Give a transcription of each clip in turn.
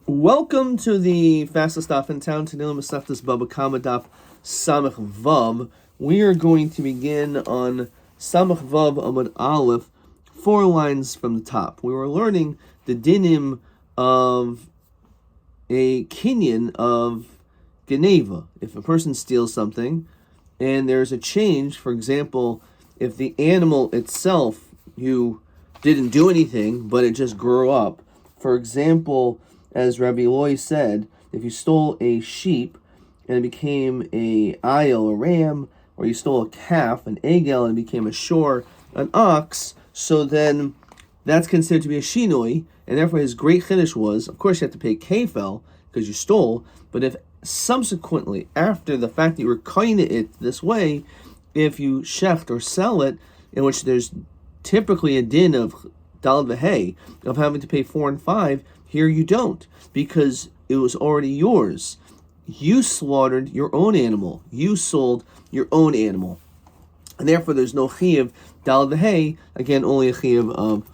Welcome to the fastest stop in town, Tanil Maseftas Bava Kamadaf Samach Vav. We are going to begin on Samach Vav Amud Aleph, 4 lines from the top. We were learning the dinim of a kinyan of Geneva. If a person steals something and there's a change, for example, if the animal itself, you didn't do anything, but it just grew up. For example, as Rabbi Yomi said, if you stole a sheep and it became a ayil, a ram, or you stole a calf, an egel, and it became a shor, an ox, so then that's considered to be a shinoi, and therefore his great chiddush was, of course you have to pay kefel, because you stole, but if subsequently, after the fact that you were koine it this way, if you shecht or sell it, in which there's typically a din of dal v'hei, of having to pay 4 and 5, here you don't, because it was already yours. You slaughtered your own animal. You sold your own animal. And therefore there's no chiyuv dal v'hei, again only a chiyuv of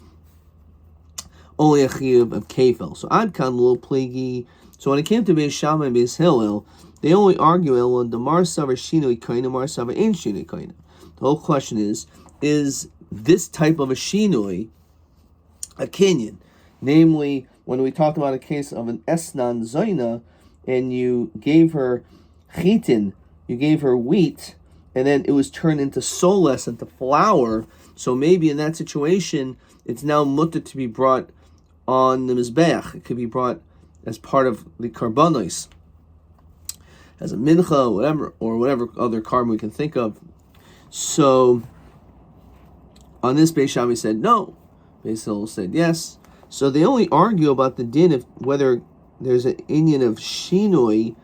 kefel. So ad kan little plaguey. So when it came to Beis Shammai and Beis Hillel, they only argue on the mar savar shinui kaina, mar savar ain't shinui kaina. The whole question is this type of a shinui a kinyan? Namely, when we talked about a case of an esnan zoina, and you gave her chitin, you gave her wheat, and then it was turned into soles, into flour. So maybe in that situation, it's now mutter to be brought on the mizbeach. It could be brought as part of the karbanos, as a mincha, whatever other carbon we can think of. So on this, Beis Shammai said no. Beis Hillel said yes. So they only argue about the din of whether there's an inyan of shinoi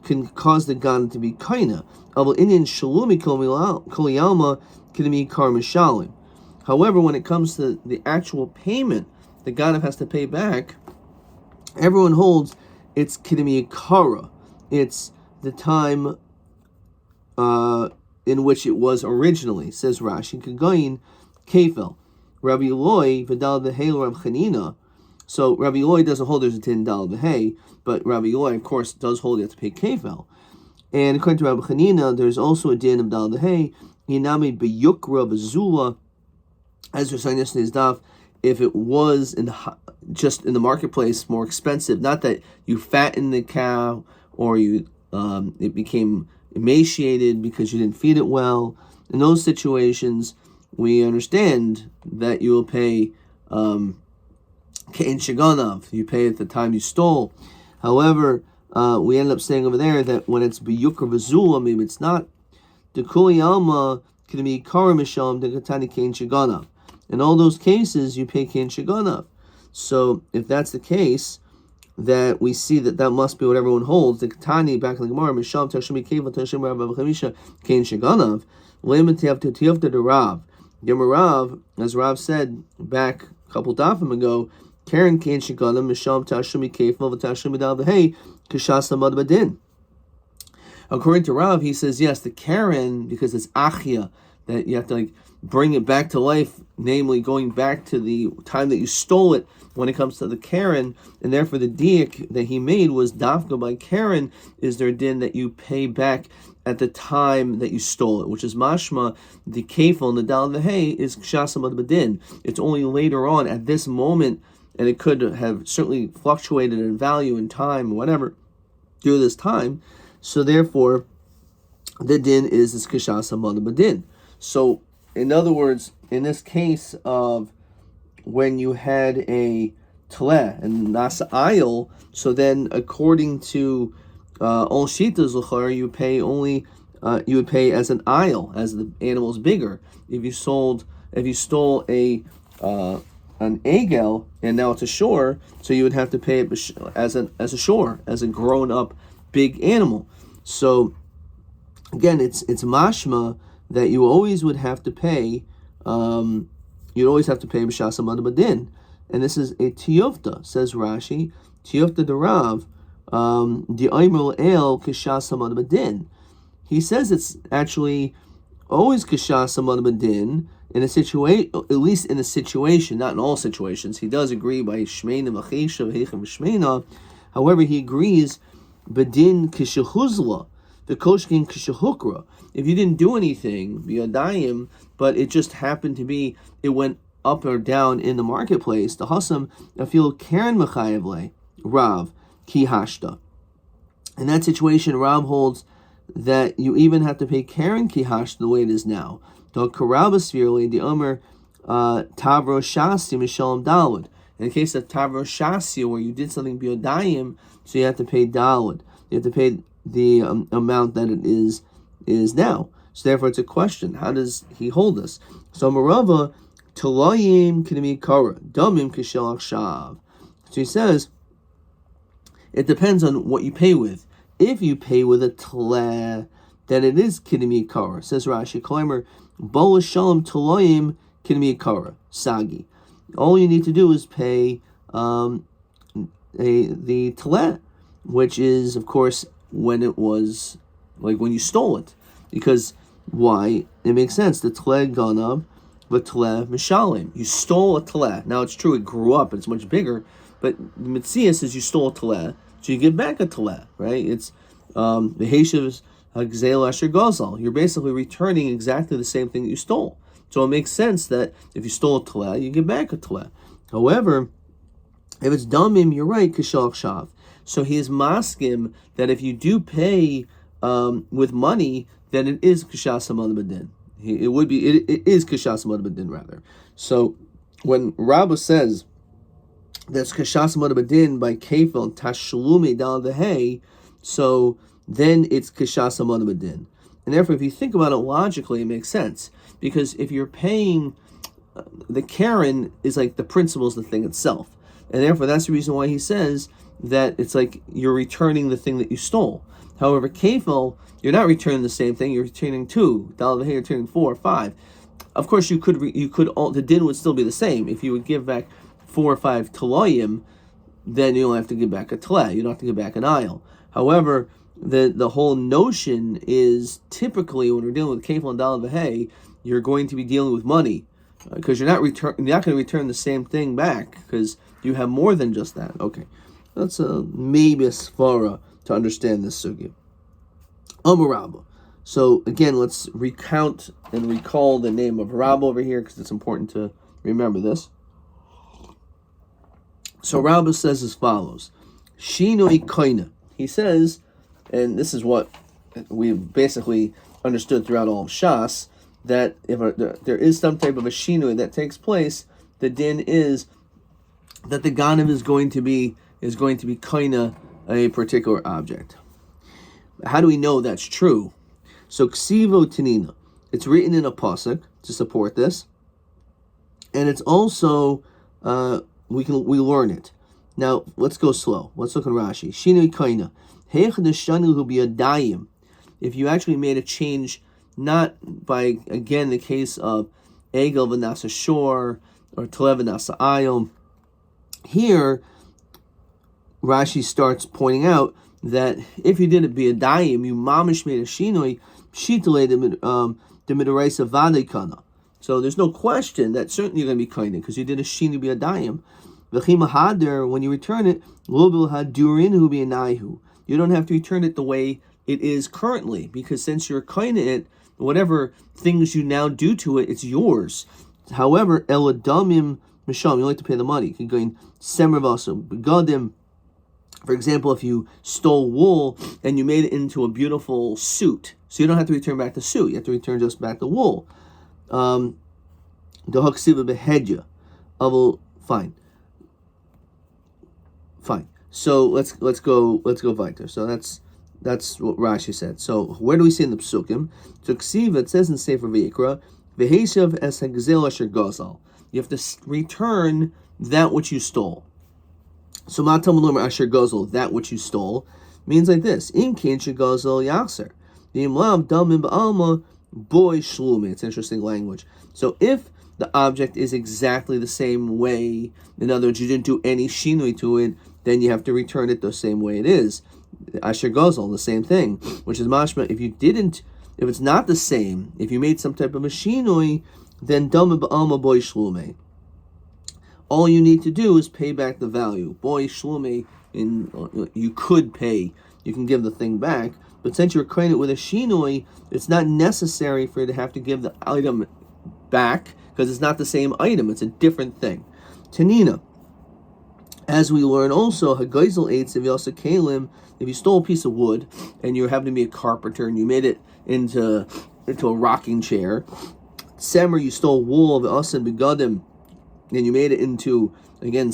can cause the gan to be kaina. Aval inyan shalumi koliyalma can be karmishalim. However, when it comes to the actual payment the ganav has to pay back, everyone holds it's kidemi kara. It's the time in which it was originally. Says Rashi, Kagayin kefel. Rabbi Yomi v'dal v'hei Rav Chanina. So Rabbi Yomi doesn't hold there's a tin dal v'hei, but Rabbi Yomi, of course, does hold you have to pay kefel. And according to Rabbi Chanina, there's also a din of dal v'hei. Inami b'yukra v'zula, as we're saying yesterday's daf, if it was just in the marketplace more expensive, not that you fattened the cow or you it became emaciated because you didn't feed it well. In those situations, we understand that you will pay kein shaganav. You pay at the time you stole. However, we end up saying over there that when it's biyukra v'zula, maybe it's not. The kuli alma can be kara misham the katani kein shaganav. In all those cases, you pay kein shaganav. So if that's the case, that we see that must be what everyone holds. The katani back in the Gemara misham tashmi keva tashmi rabba v'chamisha kein shaganav. Lemon tiyavta the Rav. Rav, as Rav said back a couple dafim ago, Karen kein shaganav misham tashmi kefel v'tashmi dal v'hei kishas amad badin. According to Rav, he says yes, the Karen, because it's achia, that you have to bring it back to life, namely going back to the time that you stole it when it comes to the Karen, and therefore the diak that he made was dafka by Karen, is there din that you pay back at the time that you stole it, which is mashma, the kefil and the dal v'hei is kshasamad badin. It's only later on at this moment, and it could have certainly fluctuated in value and time, whatever, through this time. So therefore, the din is this kshasamad badin. So in other words, in this case of when you had a tleh and nasa ayil, so then according to all shitas l'char, you pay only you would pay as an ayil, as the animal is bigger. If you stole a an egel and now it's a shore, so you would have to pay it as a shore, as a grown up big animal. So again, it's mashma that you always would have to pay. You'd always have to pay b'shas amad badin, and this is a tiyufta. Says Rashi, tiyufta de Rav, the aimer el kishas amad badin. He says it's actually always kishas amad badin in a situation, at least in a situation, not in all situations. He does agree by shmeina v'chisha v'hechem shmeina, However, he agrees, bedin kishahuzla, the koshkin kishahukra. If you didn't do anything, biyadayim, but it just happened to be, it went up or down in the marketplace, the hasam, afil karen mechayevle, Rav, ki hashta. In that situation, Rav holds that you even have to pay karen ki hashta the way it is now. The karabasvirli, the omer, tavro shasi mishalom dalud. In the case of tavro shasi, where you did something biyadayim, so you have to pay dalud. You have to pay the amount that it is now. So therefore, it's a question: how does he hold us? So Marava Talayim Kinami Kara Damim Kishel Akshav. So he says it depends on what you pay with. If you pay with a tleh, then it is Kinami Kara. Says Rashi Kleimer Bola Shalom Talayim Kinami Kara Sagi. All you need to do is pay the tleh, which is of course when it was like when you stole it. Because why? It makes sense. The tleh ganab, but tleh mishalim. You stole a tleh. Now it's true it grew up. It's much bigger. But the mitzvah says you stole a tleh, so you give back a tleh, right? It's the heishav hagzel asher gazal. You're basically returning exactly the same thing that you stole. So it makes sense that if you stole a tleh, you give back a tleh. However, if it's damim, you're right, kishal shav. So he is maskim that if you do pay with money, then it is kishas hamad b'din. It is kishas hamad b'din rather. So when Rabbi says that's kishas hamad b'din by kefil tashlumi dal v'hei, so then it's kishas hamad b'din. And therefore, if you think about it logically, it makes sense, because if you're paying, the Karen is like the principle is the thing itself, and therefore that's the reason why he says that it's like you're returning the thing that you stole. However, kefil, you're not returning the same thing. You're returning 2. Dal v'hei, you're returning 4 or 5. Of course, the din would still be the same. If you would give back 4 or 5 taloyim, then you don't have to give back a tleh. You don't have to give back an aisle. However, the whole notion is typically when we're dealing with kefil and dal v'hei, you're going to be dealing with money, because you're not going to return the same thing back because you have more than just that. Okay, that's maybe a svara to understand this sugya. Rabba. So again, let's recount and recall the name of Rabbi over here because it's important to remember this. So Rabbi says as follows: Shinoi koina. He says, and this is what we've basically understood throughout all of Shas, that if there is some type of a shinoi that takes place, the din is that the ganav is going to be koina a particular object. How do we know that's true? So ksivo tinina, it's written in a pasuk to support this, and it's also we learn it. Now let's go slow. Let's look at Rashi. Shinui kaina heichadeshanu hu biyadayim. If you actually made a change, not by again the case of egel v'nasa shor or tlev v'nasa ayom. Here, Rashi starts pointing out that if you did it biyadayim, you mamish made a shinoi, shitale the midaraisa vadikana. So there's no question that certainly you're going to be kind because you did a shinoi biyadayim. V'chima hader, when you return it, lobil hadurin hu biyanayihu. You don't have to return it the way it is currently, because since you're kind of it, whatever things you now do to it, it's yours. However, eladamim misham, you like to pay the money. You can go in semravasa begadim. For example, if you stole wool and you made it into a beautiful suit, so you don't have to return back the suit, you have to return just back the wool. The haksiva behedja, fine. So let's go weiter. So that's what Rashi said. So where do we see in the psukim? So ksiva, it says in Sefer Vayikra, v'heishav es hagzel asher gazal. You have to return that which you stole. So matam asher gazal, that which you stole, means like this: in kin shegazal yaser, v'imlav damim ba'alma boy shlumi. It's interesting language. So if the object is exactly the same way, in other words, you didn't do any shinui to it, then you have to return it the same way it is. Asher gazal, the same thing, which is mashma. If it's not the same, if you made some type of a shinui, then damim ba'alma boy shlume. All you need to do is pay back the value. Boy shlume you could pay, you can give the thing back. But since you're coin it with a shinoi, it's not necessary for you to have to give the item back because it's not the same item; it's a different thing. Tanina, as we learn also, hagoizel eitz if kalim. If you stole a piece of wood and you happen to be a carpenter and you made it into a rocking chair, semer, you stole wool of asan begadim and you made it into again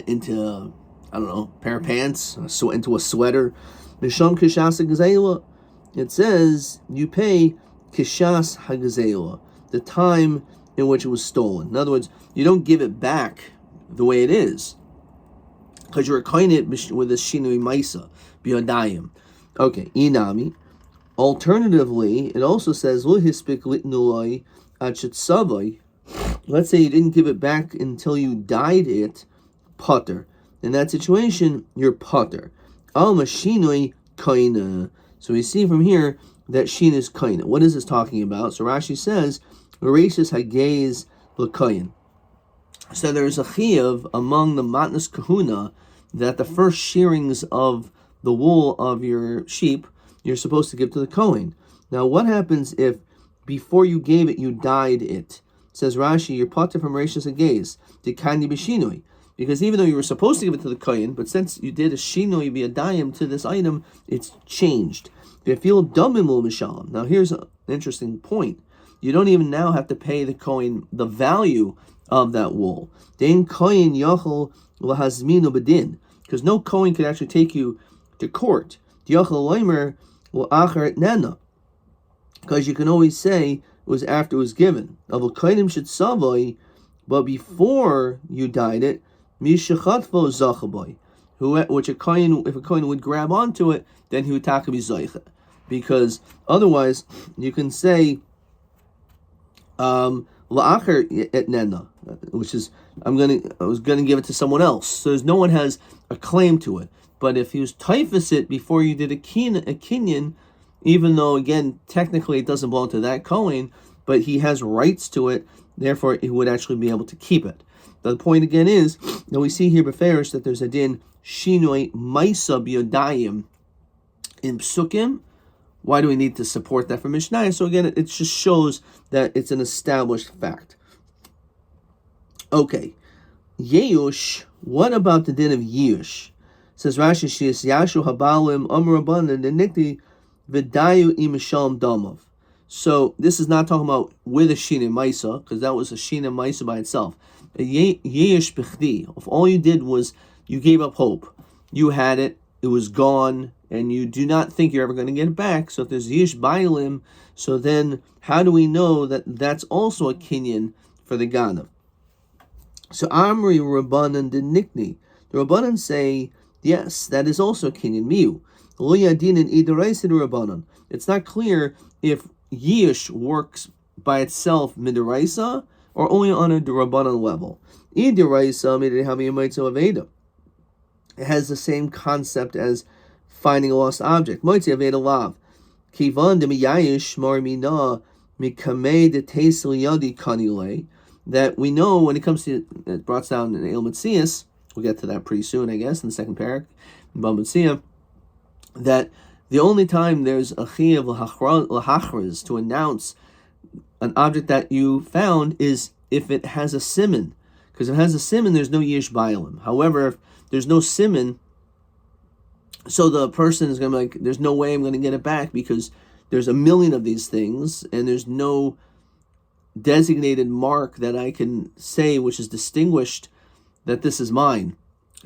into I don't know, pair of pants, into a sweater. Misham kishas hagazela. It says you pay kishas hagazela, the time in which it was stolen. In other words, you don't give it back the way it is, because you're kind it with a shinui maisa biyadayim. Okay, inami. Alternatively, it also says lo hispik litnulai achitzavai. Let's say you didn't give it back until you dyed it, putter. In that situation, you're putter. Al mashinui kaina. So we see from here that shin is kaina. What is this talking about? So Rashi says, "Rashis hagez l'kayin." So there's a chiyuv among the matnas kahuna that the first shearings of the wool of your sheep you're supposed to give to the kohen. Now, what happens if before you gave it you dyed it? Says Rashi, you're potter from Rashis hagez dekani b'shinui. Because even though you were supposed to give it to the kohen, but since you did a shinoi b'yadayim to this item, it's changed. V'fil damimul mishalim. Now here's an interesting point. You don't even now have to pay the kohen the value of that wool. Den kohen yachol lahazminu bedin, because no kohen could actually take you to court. Yachol leimer l'achar nena, because you can always say it was after it was given. Of a kohenim should savoi, but before you dyed it. Which a kohen, if a kohen would grab onto it, then he would taka be zoicha, because otherwise you can say la'acher et nena, which is I was gonna give it to someone else, so no one has a claim to it. But if he was typhus it before you did a kinyan, even though again technically it doesn't belong to that kohen, but he has rights to it, therefore he would actually be able to keep it. The point again is that we see here beferish that there's a din shinoi maisa biyodayim in psukim. Why do we need to support that from Mishnah? So again, it just shows that it's an established fact. Okay, Yeush. What about the din of Yeush? Says Rashi, Shias Yashu Habalim Amraban and Nikti Vidayu Imisham Damov. So this is not talking about with a Shina Maisa, because that was a Shina Maisa by itself. Yesh Bechdi. If all you did was you gave up hope, you had it, it was gone, and you do not think you're ever going to get it back. So if there's Yesh Bailim, so then how do we know that that's also a kinyan for the Ganav? So Amri Rabbanan de Nikni. The Rabbanan say, yes, that is also a kinyan. Miu. Lo Yadin and Idaraisid Rabbanan. It's not clear if Yish works by itself midiraisa or only on a Rabbanan level. Idiraisa aveda. It has the same concept as finding a lost object. Moitzi aveda lav. Kivan de miyayish marmina mikame de tesil yadi kanile. That we know when it comes to it brought down in El Metzias, we'll get to that pretty soon, I guess, in the second parak, in Bava, that the only time there's a chiyuv l'hachraz to announce an object that you found is if it has a siman. Because if it has a siman, there's no yish bailim. However, if there's no siman, so the person is going to be like, there's no way I'm going to get it back because there's a million of these things and there's no designated mark that I can say which is distinguished that this is mine.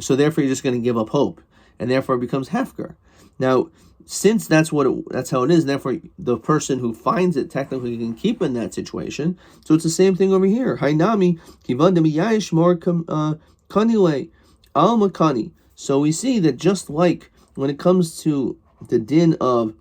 So therefore you're just going to give up hope. And therefore it becomes hefker. Now, since that's how it is, and therefore the person who finds it technically can keep in that situation. So it's the same thing over here. Hainami kivandami yayish mor kanile al makani. So we see that just like when it comes to the din of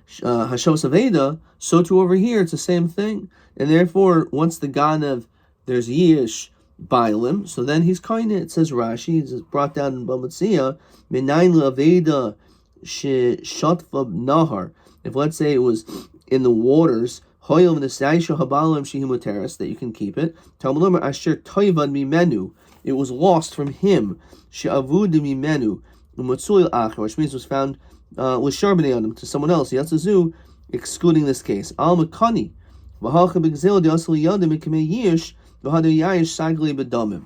Hashos Aveda, so too over here it's the same thing. And therefore, once the Ganav, there's Yish Bailim, so then he's kind of, it says Rashi, it's brought down in Bava, Minayin Laveda Shatva Nahar. If let's say it was in the waters, Hoyel V'Nesaisha Habalim Shehimuteris, that you can keep it. Talmud Asher Toivad Mimenu, it was lost from him. She'avud mimenu umatzul acher, which means was found l'shar b'nei adam, to someone else. Yatzazu, excluding this case. Al makani v'halcha b'gzel d'asal yadim mikmei yish v'hadu yayish sagli b'damim.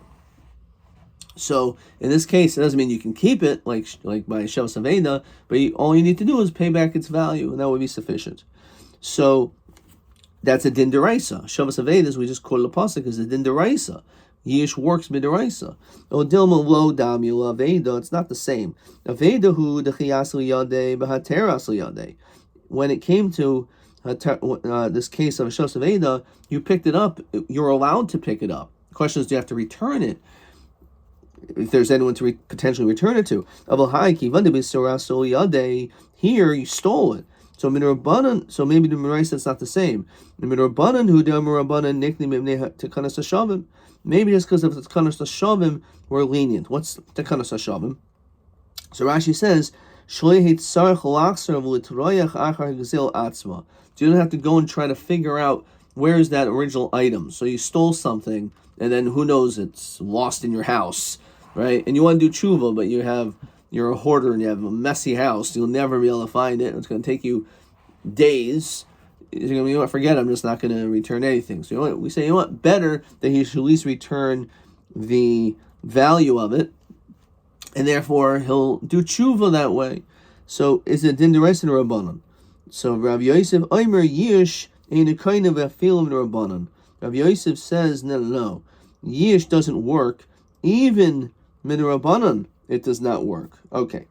So in this case, it doesn't mean you can keep it like by Shavas Aveda, but all you need to do is pay back its value, and that would be sufficient. So that's a din deraisa. Shavas Aveda, as we just quoted the pasuk, is a din deraisa. Yish works midiraisa. Odilma lo damula Aveda. It's not the same. Aveda hu dechiyas liyadei b'hateras liyadei. When it came to this case of Shavas Aveda, you picked it up. You're allowed to pick it up. The question is, do you have to return it? If there's anyone to potentially return it to. Here, you stole it. So maybe the Miraisa is not the same. Maybe it's because of the Tekanas Hashavim we're lenient. What's Tekanas Hashavim? So Rashi says, so you don't have to go and try to figure out where is that original item. So you stole something, and then who knows, it's lost in your house, right? And you want to do tshuva, but you're a hoarder and you have a messy house. You'll never be able to find it. It's going to take you days. You're going to be, you know what, forget it, I'm just not going to return anything. So you know what, we say, you know what, better that he should at least return the value of it, and therefore he'll do tshuva that way. So is it din d'oraisa and rabbanon? So Rabbi Yosef Omer Yish ain't a kind of a film rabbanon. Rabbi Yosef says no. Yish doesn't work. Even min rabbanon, it does not work. Okay.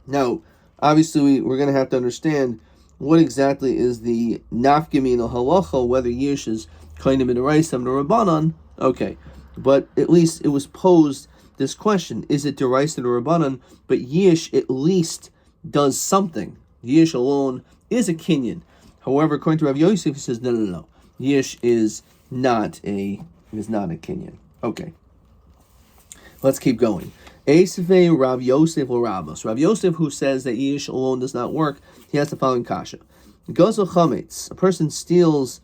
Now, obviously, we're going to have to understand what exactly is the nafkamin or halacha, whether Yish is kind of min d'oraisa and rabbanon. Okay, but at least it was posed this question: is it d'oraisa or rabbanon? But Yish at least does something. Yish alone is a kinyan. However, according to Rav Yosef, he says no. Yish is not a kinyan. Okay. Let's keep going. Eisve Rav Yosef or Rabbos. Rav Yosef, who says that Yish alone does not work, he has the following kasha. Gozel chametz. A person steals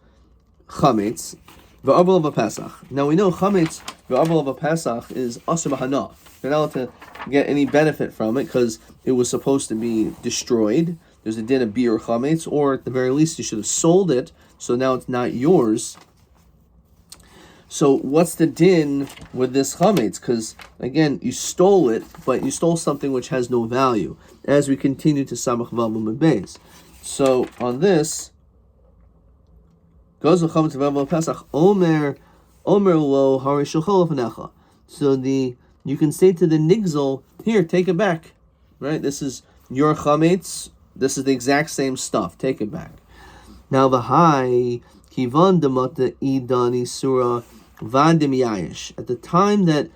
chametz v'arvel of a Pesach. Now we know chametz v'arvel of a Pesach is asur b'hana. You're not allowed to get any benefit from it because it was supposed to be destroyed. There's a din of bir chametz, or at the very least you should have sold it, so now it's not yours. So what's the din with this chametz? Because again, you stole it, but you stole something which has no value. As we continue to samach vav and beis. So on this, goes the chametz vav pesach omer lo harishachol v'necha. So you can say to the nigzel, here, take it back, right? This is your chametz. This is the exact same stuff. Take it back. Now the high kivan demata idani surah vandim yayish. At the time that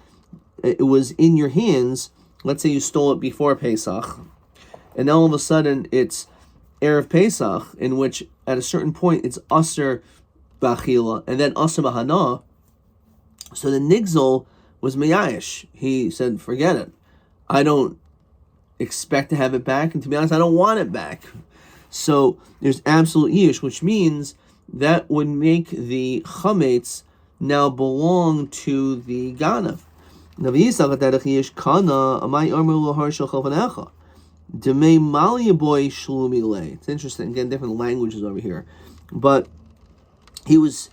it was in your hands, let's say you stole it before Pesach, and now all of a sudden it's Erev Pesach, in which at a certain point it's Asr Bachila and then Asr Bahana. So the Nigzel was Mayayish. He said, forget it. I don't expect to have it back, and to be honest, I don't want it back. So there's absolute Yish, which means that would make the Chametz now belong to the Ganav. It's interesting, again, different languages over here. But he was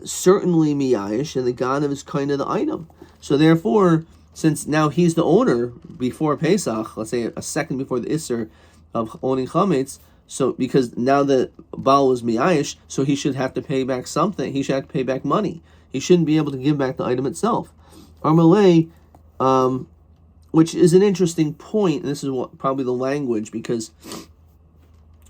certainly Miyayish, and the Ganav is kind of the item. So therefore, since now he's the owner before Pesach, let's say a second before the Isser of owning Chametz, so because now the Baal was Miyayish, so he should have to pay back something. He should have to pay back money. He shouldn't be able to give back the item itself. Armalei, which is an interesting point, and this is probably the language, because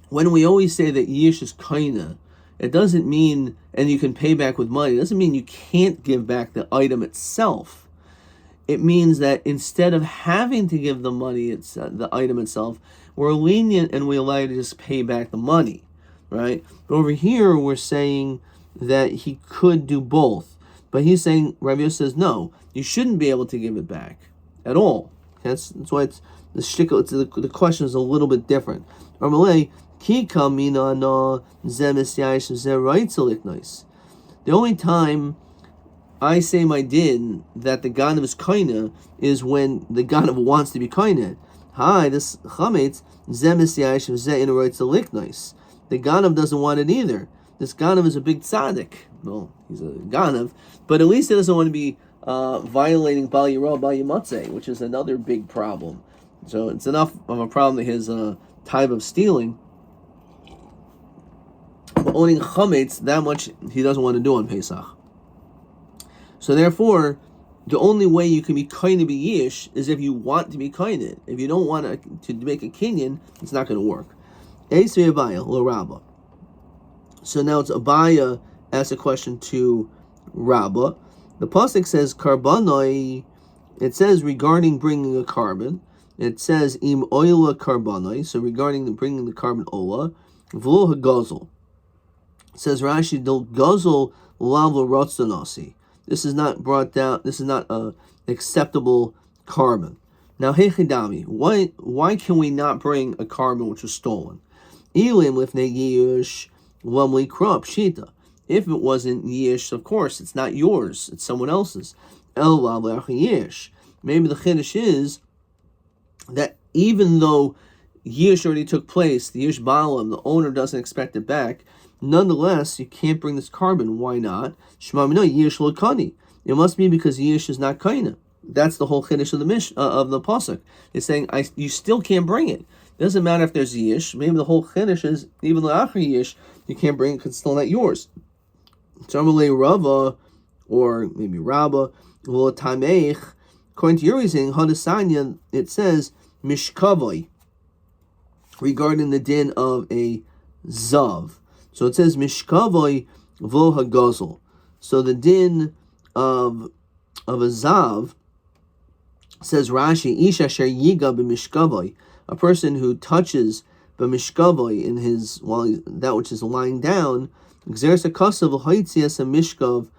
when we always say that Yish is kaina, it doesn't mean, and you can pay back with money, it doesn't mean you can't give back the item itself. It means that instead of having to give the money, the item itself, we're lenient and we allow you to just pay back the money, right? But over here, we're saying that he could do both. But he's saying, Rabbi Yosef says, no, you shouldn't be able to give it back at all. That's why it's the shtickle. The question is a little bit different. The only time I say my din that the ganav is kaina is when the ganav wants to be kaina. Hi, this chametz zemis yashiv ze in a nice. The ganav doesn't want it either. This ganav is a big tzaddik. Well, he's a ganav, but at least he doesn't want to be violating bal yirah bal yimatzeh, which is another big problem. So it's enough of a problem that his type of stealing, but owning chametz, that much he doesn't want to do on Pesach. So therefore, the only way you can be kind to be yish is if you want to be kind. If you don't want to make a kinyan, it's not going to work. Eisvei Abaya lo Rabba. So now it's Abaya asks a question to Rabba. The pasuk says karbanoi. It says regarding bringing a carbon. It says im oila karbanoi. So regarding bringing the carbon ola, v'lo hagazel. It says Rashi del gazel lav l'rotzanasi. This is not brought down. This is not an acceptable carbon. Now, hechidami, why can we not bring a carbon which was stolen? Ilim lifnei yish lamli krop shita. If it wasn't yish, of course, it's not yours. It's someone else's. El lav yish. Maybe the chiddush is that even though yish already took place, the yish balam, the owner doesn't expect it back. Nonetheless, you can't bring this carbon. Why not? Shmamino yish lo kani. It must be because yish is not kaina. That's the whole chiddush of the of the pasuk. It's saying you still can't bring it. It doesn't matter if there's yish. Maybe the whole chiddush is even the achri yish you can't bring it because it's still not yours. Tamalei Rava or maybe Rabba lo tameich. According to your reasoning, hadasanya it says mishkavoi regarding the din of a zav. So it says mishkavoi vo hagazel. So the din of a zav says Rashi ish asher yiga b'mishkavoi, a person who touches b'mishkavoi in his that which is lying down, exerts a kasav l'haitzias a mishkav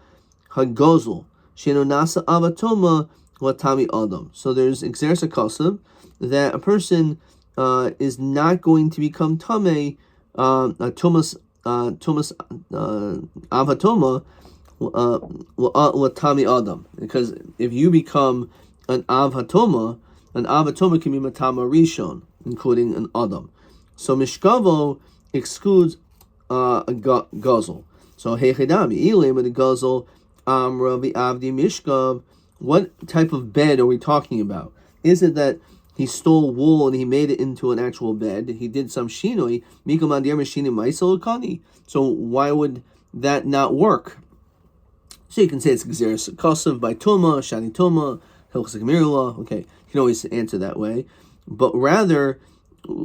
hagazel sheno nasa avatoma latami adam. So there's exerts a kasav that a person is not going to become tamei tumas avatoma latami adam, because if you become an avatoma can be matama rishon, including an adam. So mishkavo excludes a guzzle. So hechidami ilim with a guzzle amra avdi mishkav. What type of bed are we talking about? Is it that he stole wool and he made it into an actual bed? He did some shinoi. So why would that not work? So you can say it's Gzeres Kosev by Tuma, Shani Tuma, Hilchas Gemirula. Okay, you can always answer that way. But rather,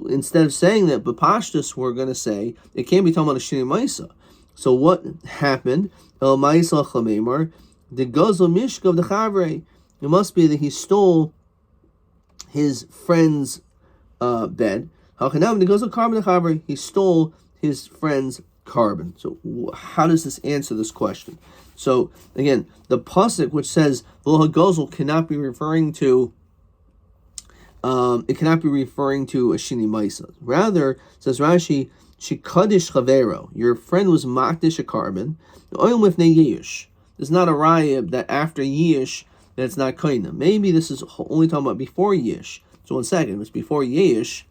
instead of saying that, B'pashtus, we're going to say, it can't be talking about a Shini Maisa. So what happened? El Maisa Chamemar, the Gozel Mishkav the Chavre. It must be that he stole his friend's bed. He stole his friend's carbon. So how does this answer this question? So again, the pasuk which says Lo Hagozel cannot be referring to it cannot be referring to a shini maisa. Rather, says Rashi, Shikadish Chavero, your friend was makdish a carbon. Oil mifnei yish. There's not a raya that after yish that's not kaina. Maybe this is only talking about before yish. So 1 second, it's before yish.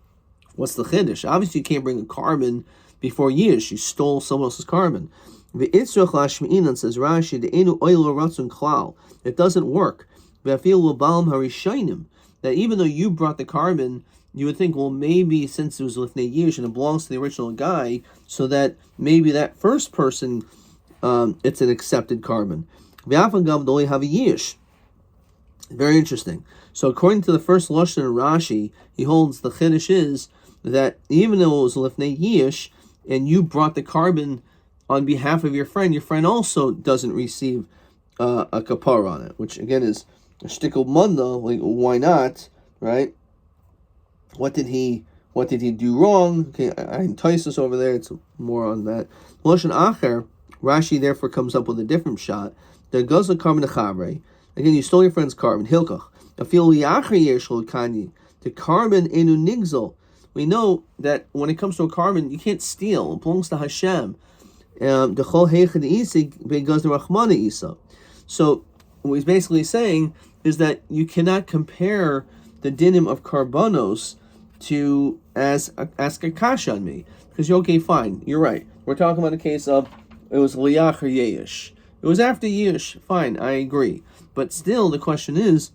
What's the chiddush? Obviously, you can't bring a carbon before yish. You stole someone else's carbon. The itzrach lashmi'inan, says Rashi, the enu oil ratzun klal. It doesn't work. V'afil l'balam harishayim. That even though you brought the carbon, you would think, well, maybe since it was lifnei yish and it belongs to the original guy, so that maybe that first person, it's an accepted carbon. V'afan gav doli have a yish. Very interesting. So according to the first lashon in Rashi, he holds the chiddush is that even though it was lifnei yish and you brought the carbon on behalf of your friend also doesn't receive a kapara on it, which again is a shtickle munda. Like, why not, right? What did he do wrong? Okay, I entice us over there. It's more on that. Lashon acher, Rashi therefore comes up with a different shot. The gazla carbon chavrei. Again, you stole your friend's carbon. Hilkach. The carbon enu nigzel. We know that when it comes to a carbon, you can't steal. It belongs to Hashem. So So what he's basically saying is that you cannot compare the dinim of karbanos to as ask a kasha on me, because you're okay, fine, you're right. We're talking about a case of it was liyach or yeyish. It was after yeyish, fine, I agree. But still, the question is,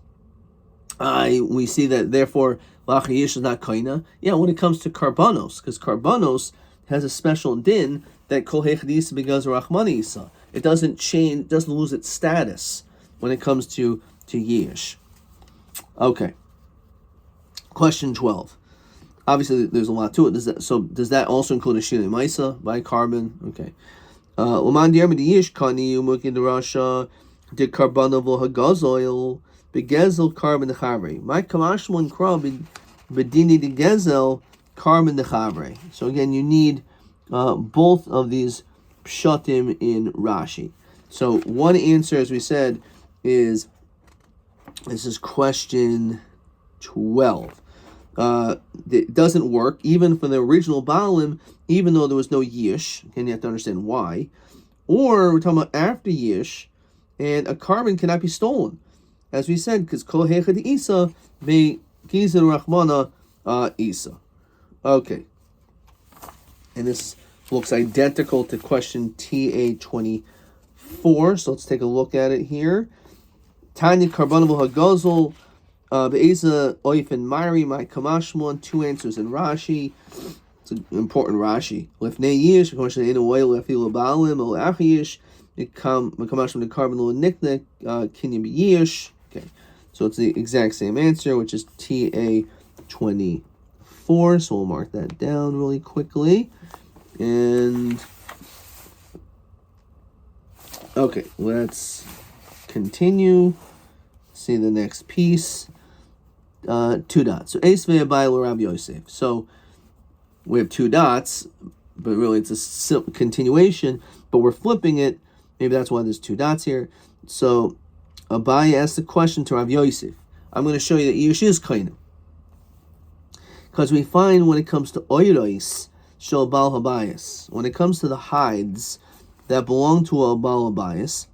we see that therefore lach yeyish is not kaina. Yeah, when it comes to karbanos, because karbanos has a special din that kol hechadisa because rachmani isa. It doesn't change, doesn't lose its status when it comes to yeyish. Okay. Question 12. Obviously, there's a lot to it. Does that also include a shilei maisa by carbon? Okay. L'man di'er b'diyish kani umukin derasha de carbonavo hagazoil begezel carbon dechavre. My kamashmon kra bedini de gezel carbon dechavre. So again, you need both of these pshatim in Rashi. So one answer, as we said, is this is question 12. It doesn't work even for the original Baalim, even though there was no Yish, and you have to understand why. Or we're talking about after Yish, and a carbon cannot be stolen, as we said, because Kol Hechad Isa be Gizar Rachmana Isa. Okay, and this looks identical to question TA 24. So let's take a look at it here. Tanya Carbonable Hagazol. Be'eza Oifen Mari, my Kamashmon, two answers in Rashi. It's an important Rashi. Lefnei Yish, Kamashmon in a way, Lefil Baalim, O Achiyish, Kamashmon the carbon lo Niknek, Kinyan Yish. Okay, so it's the exact same answer, which is TA 24. So we'll mark that down really quickly. And okay, let's continue. See the next piece. 2 dots. So Eis ve'abai Rabbi Yosef. So we have 2 dots, but really it's a continuation. But we're flipping it. Maybe that's why there's 2 dots here. So Abai asked the question to Rabbi Yosef. I'm going to show you that Yish is kaina, because we find when it comes to oiros shel bal habayis, when it comes to the hides that belong to a bal habayis,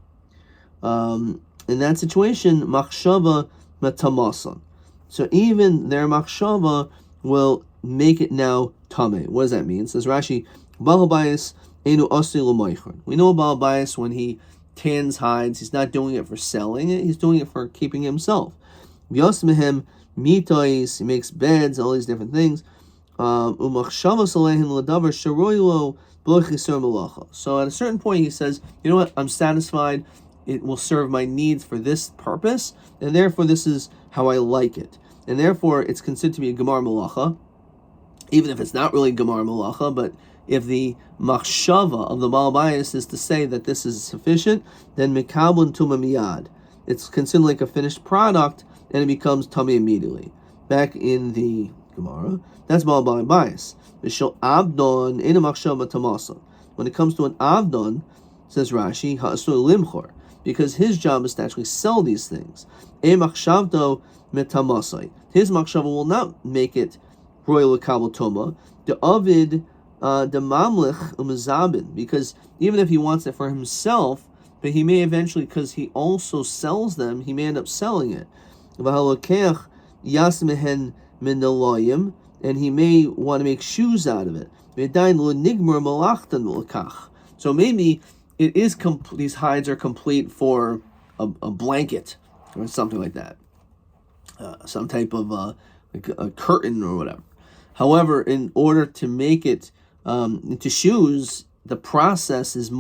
in that situation, machshava metamasan. So even their machshava will make it now tameh. What does that mean? It says Rashi, Bal habayis enu asli l'moichon. We know Bal habayis, when he tans hides, he's not doing it for selling it, he's doing it for keeping himself. V'yosmehem mitois, he makes beds, all these different things. Umachshava salehin l'davar sharoylo b'lechisor malacha. So at a certain point he says, you know what, I'm satisfied, it will serve my needs for this purpose, and therefore this is how I like it. And therefore it's considered to be a gemar malacha, even if it's not really gemar malacha, but if the machshava of the Baal Bayis is to say that this is sufficient, then mikabun tuma miyad. It's considered like a finished product, and it becomes tummy immediately. Back in the Gemara, that's Baal Bayis. V'shel abdon in a machshava tamasa. When it comes to an abdon, says Rashi, ha'asur limchor, because his job is to actually sell these things. E machshavto metamasai. His machshava will not make it royal kabel toma. The avid, the mamlich umazabin, because even if he wants it for himself, but he may eventually, because he also sells them, he may end up selling it. V'halokech yasmehen min deloyim, and he may want to make shoes out of it. V'dain lo nigmer malachtan l'kach. So maybe it is these hides are complete for a blanket or something like that, some type of like a curtain or whatever. However, in order to make it into shoes, the process is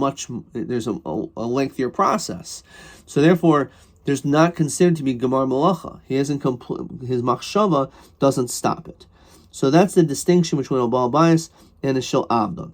there's a lengthier process. So therefore, there's not considered to be gemar malacha. He hasn't his machshava doesn't stop it. So that's the distinction between a Baal Bayis and a Shel Abdon.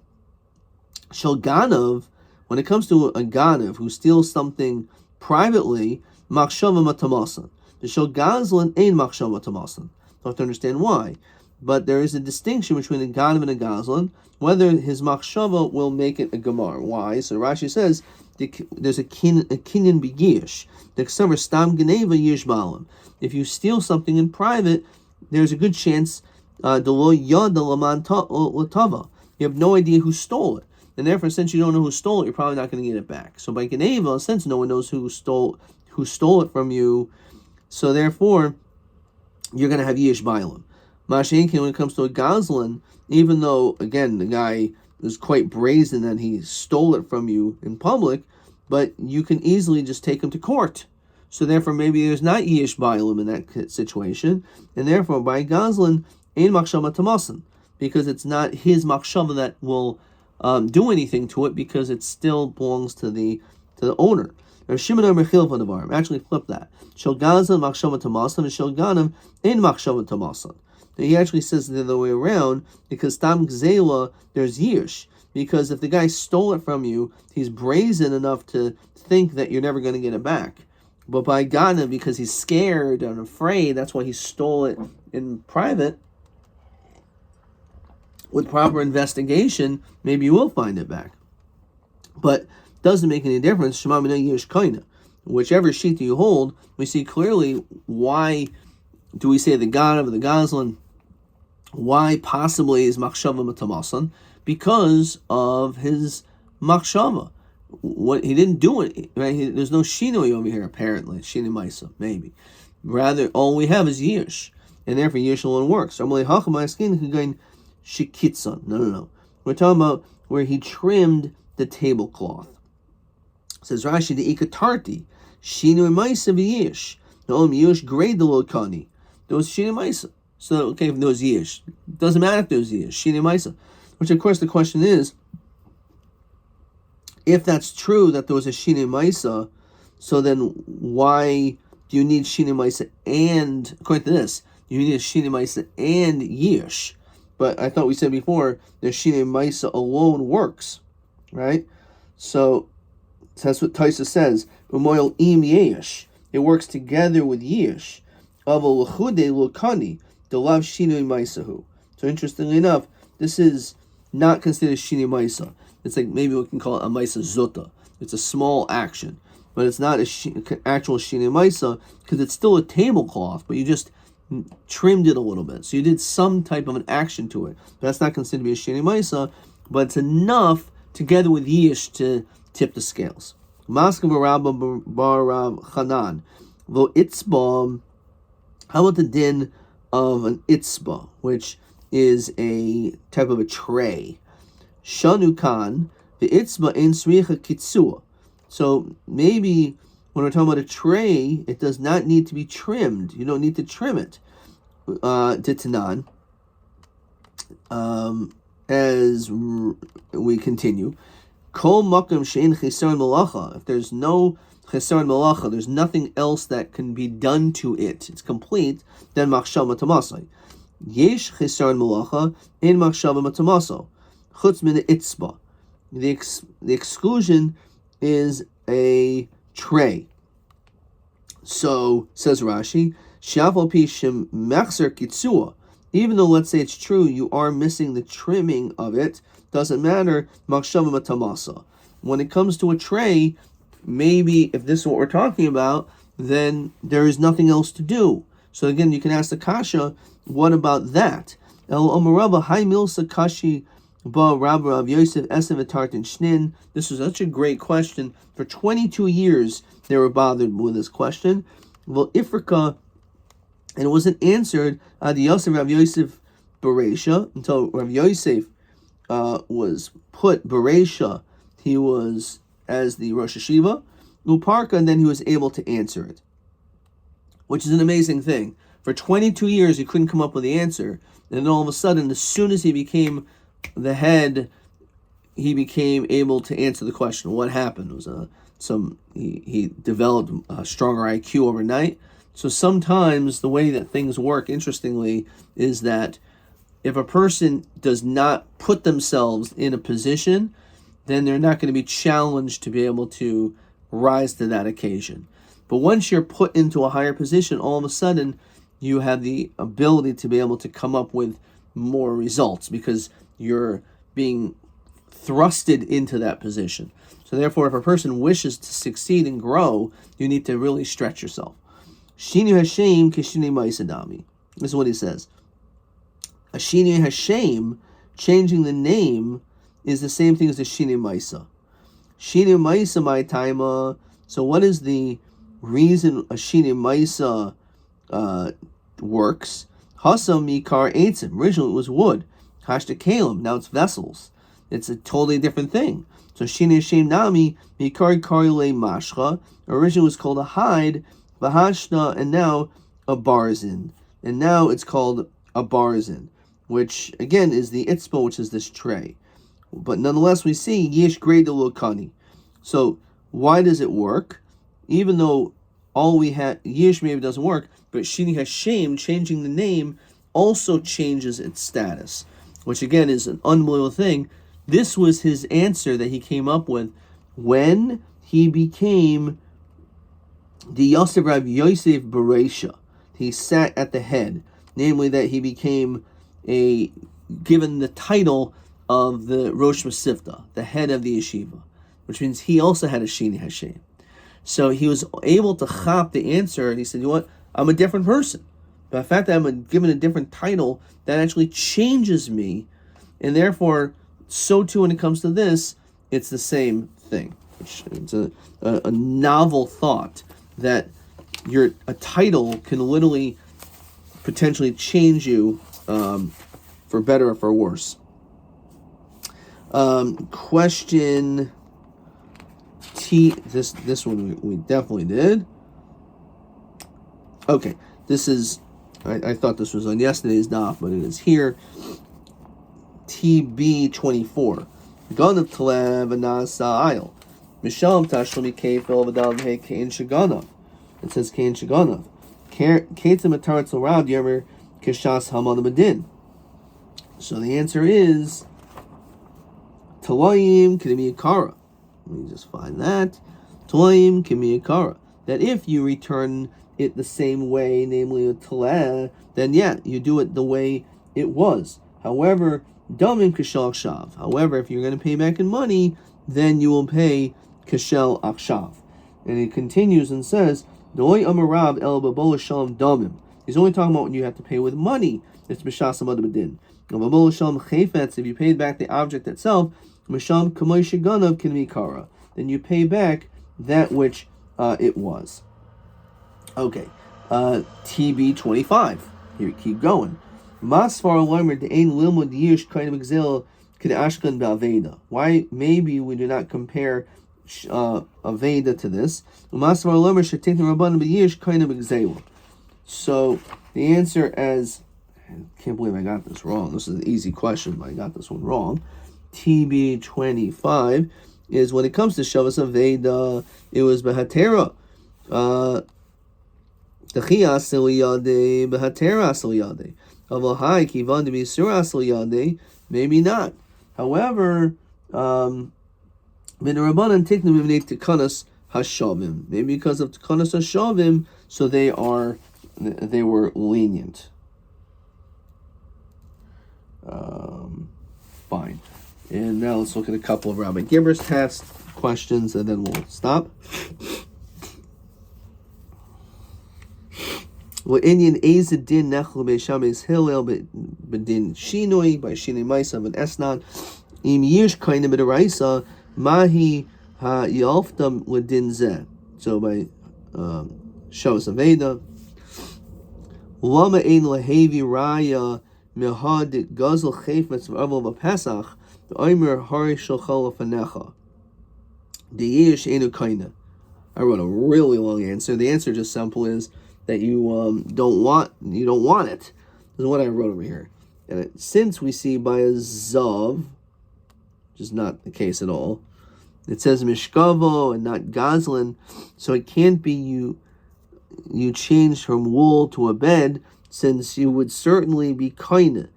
Shel Ganav, when it comes to a Ganav who steals something privately, machshava matamasan. The Shel Gazlan ain't machshava matamasan. You have to understand why. But there is a distinction between a Ganav and a Gazlan, whether his machshava will make it a gemar. Why? So Rashi says there's a kinyan begish. The ksaver stam geneva yish balam. If you steal something in private, there's a good chance you have no idea who stole it. and therefore, since you don't know who stole it, you're probably not going to get it back. So by Geneva, since no one knows who stole it from you, so therefore, you're going to have Yish Bailam. Mashenkin, when it comes to a Gazlan, even though, again, the guy was quite brazen that he stole it from you in public, but you can easily just take him to court. So therefore, maybe there's not Yish Bailam in that situation, and therefore, by Gazlan, Ein Machshava Tamasan, because it's not his Machshava that will do anything to it, because it still belongs to the owner. Actually, flip that. Shel Gazlan Machshava Tamasan and Shel Ganim Ein Machshava Tamasan. He actually says the other way around, because Tam Gzela, there's Yish. Because if the guy stole it from you, he's brazen enough to think that you're never going to get it back. But by Ghana, because he's scared and afraid, that's why he stole it in private. With proper investigation, maybe you will find it back. But doesn't make any difference. Shema Mina Yish Kaina. Whichever sheet you hold, we see clearly why do we say the Ghana or the Gazlan. Why possibly is Machshava Matamasan? Because of his Machshava. What he didn't do it, right? There's no Shinoi over here, apparently. Shinoi Maisa, maybe. Rather, all we have is Yish. And therefore, Yish alone works. No. We're talking about where he trimmed the tablecloth. Says Rashi, the Ikatarti, Shinoi Maisa v'Yish. No, Yish grade the Lokani. There was Shinoi Maisa. So, okay, if there was Yish. Doesn't matter if there was Yish. Shinoi Maisa. Which, of course, the question is, if that's true that there was a Shinoi Maisa, so then why do you need Shinoi Maisa and, according to this, you need a Shinoi Maisa and Yish? But I thought we said before, the Shinoi Maisa alone works, right? So that's what Taisa says. Umoil im Yish. It works together with Yish. Aval l'chude l'kani, delav Shinoi Maisahu. So interestingly enough, this is not considered Shinoi Maisa. It's like maybe we can call it a Maisa Zota. It's a small action, but it's not actual Shinoi Maisa because it's still a tablecloth, but you just trimmed it a little bit. So you did some type of an action to it. That's not considered to be a Shinoi Maisa, but it's enough together with Yish to tip the scales. Maskav Rabba Bar Rav Chanan. Vo Itzba. How about the din of an Itzba, which is a type of a tray? Shanukan, the Itzba in Sricha Kitsua. So maybe when we're talking about a tray, it does not need to be trimmed. You don't need to trim it. Ditanan. As we continue, Kol Makam Shein Chesaron Malacha. If there's no Chesaron Malacha, there's nothing else that can be done to it. It's complete. Then Machshava Tamasai. Yesh Chesaron Malacha in Machshava Matamaso. Chutz min Itzba. The exclusion is a tray. So says Rashi, Shafal Pishim Machzer Kitsua. Even though, let's say it's true, you are missing the trimming of it, doesn't matter, Machshava Matamasa. When it comes to a tray, maybe if this is what we're talking about, then there is nothing else to do. So again, you can ask the Kasha, what about that? El Omaraba, Hai Milsa Kashi Ba Rabba of Yosef Esev Tartan Shnin. This was such a great question. For 22 years, they were bothered with this question. Well, Ifrika, and it wasn't answered the Yosef Rav Yosef Beresha until Rav Yosef was put Beresha. He was as the Rosh Hashiva, Uparka, and then he was able to answer it, which is an amazing thing. For 22 years, he couldn't come up with the answer, and then all of a sudden, as soon as he became the head, he became able to answer the question. What happened? It was he developed a stronger IQ overnight. So sometimes the way that things work, interestingly, is that if a person does not put themselves in a position, then they're not going to be challenged to be able to rise to that occasion. But once you're put into a higher position, all of a sudden you have the ability to be able to come up with more results because you're being thrusted into that position. So therefore, if a person wishes to succeed and grow, you need to really stretch yourself. Shinu Hashem kishini maisadami. This is what he says. A Shinu Hashem, changing the name, is the same thing as the Shine Maisa. Shine Maisa my taima. So what is the reason a Shine Maisa works? Hasa mikar eitzim. Originally it was wood. Hashta kalim. Now it's vessels. It's a totally different thing. So Shine Shem Nami mikar karile mashcha. Originally it was called a hide. Vahashna, and now a barzin. And now it's called a barzin, which again is the itzpo, which is this tray. But nonetheless, we see yesh grade lokani. So why does it work? Even though all we had yesh maybe doesn't work, but Shini Hashem, changing the name, also changes its status, which again is an unbelievable thing. This was his answer that he came up with when he became the Yosef Rabbi Yosef Bereisha. He sat at the head, namely that he became given the title of the Rosh Masifta, the head of the yeshiva, which means he also had a Shini Hashem. So he was able to chop the answer, and he said, you know what, I'm a different person. But the fact that I'm given a different title, that actually changes me, and therefore, so too when it comes to this, it's the same thing. It's a novel thought that a title can literally potentially change you for better or for worse. Question T. This one we definitely did. Okay, this is. I thought this was on yesterday's daf, but it is here. TB24. Gun of Talev and Nasa Misham Tashlumi Kefil Vadal He Kain Shagana. It says Kain Shagana. Ketim Atarat Rab Yemer Kishas Haman Madin. So the answer is Talayim Kidimiyakara. Let me just find that. Talayim Kimiyakara. That if you return it the same way, namely a Taleh, then yeah, you do it the way it was. However, Damim Kishal Akshav. However, if you're going to pay back in money, then you will pay Kishel Akshav. And it continues and says, Doi Amarab El Babola Shalom Damim. He's only talking about when you have to pay with money. It's B'shas Amad B'din. Babola Shalom Chayfetz, if you paid back the object itself, Misham Kamoy Shiganav Kinmikara. Then you pay back that which it was. Okay. TB25. Here, keep going. Masfar Lomer de Ein Lilmud Yish kind of exil Kid Ashkan Baveda. Why maybe we do not compare Aveda to this? Masfar Lomer should take the Rabban Yish kind of exil. So the answer as I can't believe I got this wrong. This is an easy question, but I got this one wrong. TB25 is when it comes to Shavas Aveda, it was Behatera. Techiyas Eliyade, Behateras Eliyade. Avahai Kivan to be Suras Eliyade, maybe not. However, Min Rabbanan take them to Tekanas Hashavim. Maybe because of Tekanas Hashavim, so they were lenient. Fine. And now let's look at a couple of Rabbi Gibber's test questions, and then we'll stop. What Indian Azadin Nechlu Beishames Hillel Bedin Shinoi by Shinoi Maisa and Esnan Im Yish Kaina Bidaraisa Mahi Ha Yalfdam Ladin Zeh. So by Shavas Aveda Lama Ein Lahavi Raya Mihad Gazel Chayfetz Avol Pesach the Omer Hari Shulchal Fanecha the Yish Einu Kaina. I wrote a really long answer. The answer just simple is that you don't want it. This is what I wrote over here. And since we see by a zav, which is not the case at all, it says mishkavo and not gazlan, so it can't be you changed from wool to a bed, since you would certainly be kaina.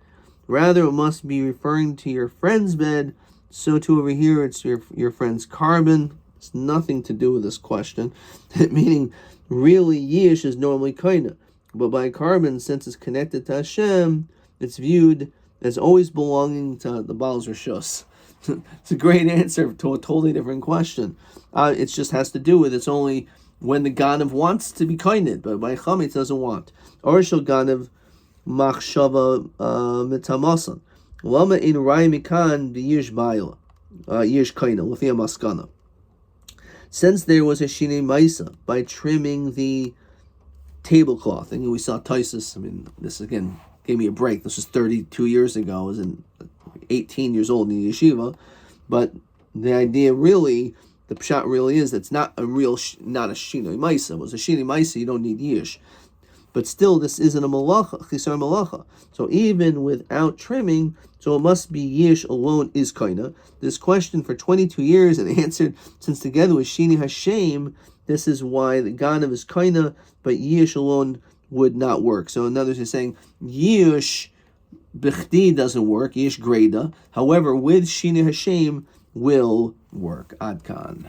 Rather, it must be referring to your friend's bed. So too over here, it's your friend's carbon. It's nothing to do with this question, meaning. Really, Yish is normally kaina, but by carbon, since it's connected to Hashem, it's viewed as always belonging to the Baal Rishos. It's a great answer to a totally different question. It just has to do with it's only when the Ganav wants to be kained, but by Chametz doesn't want. Or shel Ganav machshava mitamasan. Lama in Rai Mikan the Yish Baila, Yish Kaina, Lafia Maskana. Since there was a Shine Maisa by trimming the tablecloth, and we saw Tysus, I mean, this again gave me a break. This was 32 years ago. I was 18 years old in the yeshiva, but the idea really, the pshat really is that's not a real, not a Shinoi Maisa. It was a Shinoi Maisa, you don't need Yish. But still, this isn't a malacha, chisar malacha. So even without trimming, so it must be Yish alone is kaina. This question for 22 years and answered since together with Shini Hashem, this is why the Ganav is kaina, but Yish alone would not work. So in other words, he's saying Yish Bechdi doesn't work, Yish Greda. However, with Shini Hashem will work. Adkan.